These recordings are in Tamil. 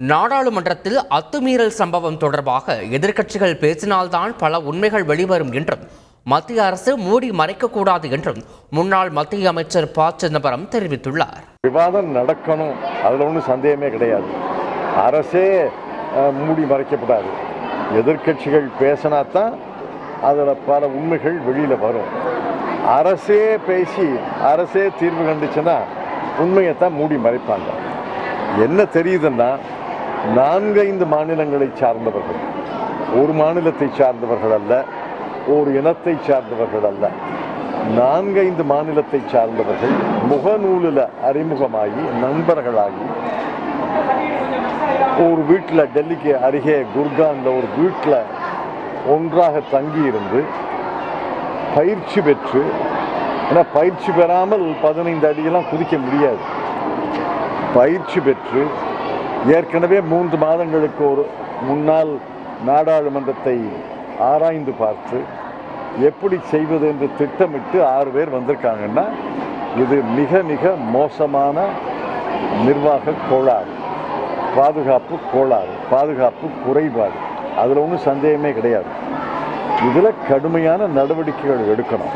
நாடாளுமன்றத்தில் அத்துமீறல் சம்பவம் தொடர்பாக எதிர்க்கட்சிகள் பேசினால்தான் பல உண்மைகள் வெளிவரும் என்றும் மத்திய அரசு மூடி மறைக்கக்கூடாது என்றும் முன்னாள் மத்திய அமைச்சர் ப. சிதம்பரம் தெரிவித்துள்ளார். விவாதம் நடக்கணும், அதில் ஒன்றும் சந்தேகமே கிடையாது. அரசே மூடி மறைக்கப்படாது. எதிர்க்கட்சிகள் பேசினாத்தான் அதில் பல உண்மைகள் வெளியில் வரும். அரசே பேசி அரசே தீர்வு கண்டுச்சுன்னா உண்மையைத்தான் மூடி மறைப்பாங்க. என்ன தெரியுதுன்னா, 4-5 மாநிலங்களை சார்ந்தவர்கள், ஒரு மாநிலத்தை சார்ந்தவர்கள் அல்ல, ஒரு இனத்தை சார்ந்தவர்கள் அல்ல, 4-5 மாநிலத்தை சார்ந்தவர்கள் முகநூலில் அறிமுகமாகி நண்பர்களாகி ஒரு வீட்டில், டெல்லிக்கு அருகே குர்கானில் ஒரு வீட்டில் ஒன்றாக தங்கியிருந்து பயிற்சி பெற்று, ஏன்னா பயிற்சி பெறாமல் 15 அடியெல்லாம் குதிக்க முடியாது, பயிற்சி பெற்று ஏற்கனவே 3 மாதங்களுக்கு ஒரு முன்னாள் நாடாளுமன்றத்தை ஆராய்ந்து பார்த்து எப்படி செய்வது என்று திட்டமிட்டு 6 பேர் வந்திருக்காங்கன்னா இது மிக மிக மோசமான நிர்வாக கோளாறு, பாதுகாப்பு கோளாறு, பாதுகாப்பு குறைபாடு. அதில் ஒன்றும் சந்தேகமே கிடையாது. இதில் கடுமையான நடவடிக்கைகள் எடுக்கணும்.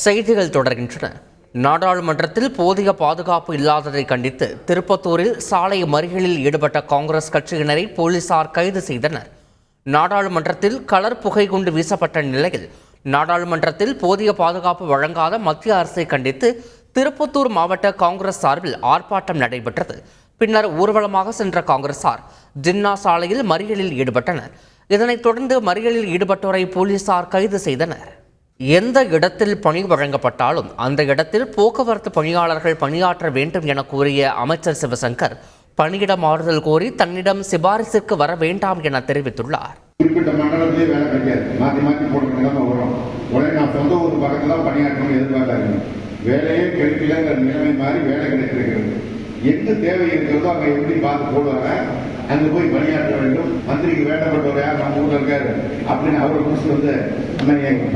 செய்திகள் தொடர்கின்றன. நாடாளுமன்றத்தில் போதிய பாதுகாப்பு இல்லாததை கண்டித்து திருப்பத்தூரில் சாலை மறியலில் ஈடுபட்ட காங்கிரஸ் கட்சியினரை போலீசார் கைது செய்தனர். நாடாளுமன்றத்தில் கலர் புகை குண்டு வீசப்பட்ட நிலையில் நாடாளுமன்றத்தில் போதிய பாதுகாப்பு வழங்காத மத்திய அரசை கண்டித்து திருப்பத்தூர் மாவட்ட காங்கிரஸ் சார்பில் ஆர்ப்பாட்டம் நடைபெற்றது. பின்னர் ஊர்வலமாக சென்ற காங்கிரசார் ஜின்னா சாலையில் மறியலில் ஈடுபட்டனர். இதனைத் தொடர்ந்து மறியலில் ஈடுபட்டோரை போலீசார் கைது செய்தனர். எந்த இடத்தில் பணி வழங்கப்பட்டாலும் அந்த இடத்தில் போக்குவரத்து பணியாளர்கள் பணியாற்ற வேண்டும் என கூறிய அமைச்சர் சிவசங்கர் பணியிட மாறுதல் கோரி தன்னிடம் சிபாரிசுக்கு வர வேண்டாம் என தெரிவித்துள்ளார். குறிப்பிட்ட மண்டலத்திலே வேலை கிடைக்காது, மாற்றி மாற்றி போடுற நிலைமை வரும். உடனே நான் சொந்த ஊர் பக்கத்தில் தான் பணியாற்றணும் எதிர்பார்க்காங்க. வேலையே கிடைக்கலங்கிற நிலைமை மாதிரி வேலை கிடைத்திருக்கிறது. எந்த தேவை இருக்கிறதோ அங்கே எப்படி பார்த்து போடுவாங்க, அங்கே போய் பணியாற்ற வேண்டும். மந்திரிக்கு வேண்டப்பட்டவர் யார் நம்ம ஊரில் இருக்காரு அப்படின்னு அவரை முடிச்சு வந்து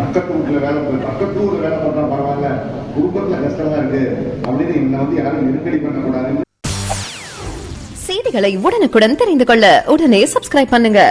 பக்கத்து வீட்டில் வேலை போய் பக்கத்து ஊரில் வேலை பண்ணுறா பரவாயில்ல, குடும்பத்தில் கஷ்டமா இருக்கு அப்படின்னு என்னை வந்து யாரும் நெருக்கடி பண்ணக்கூடாது. செய்திகளை உடனுக்குடன் தெரிந்து கொள்ள உடனே சப்ஸ்கிரைப் பண்ணுங்க.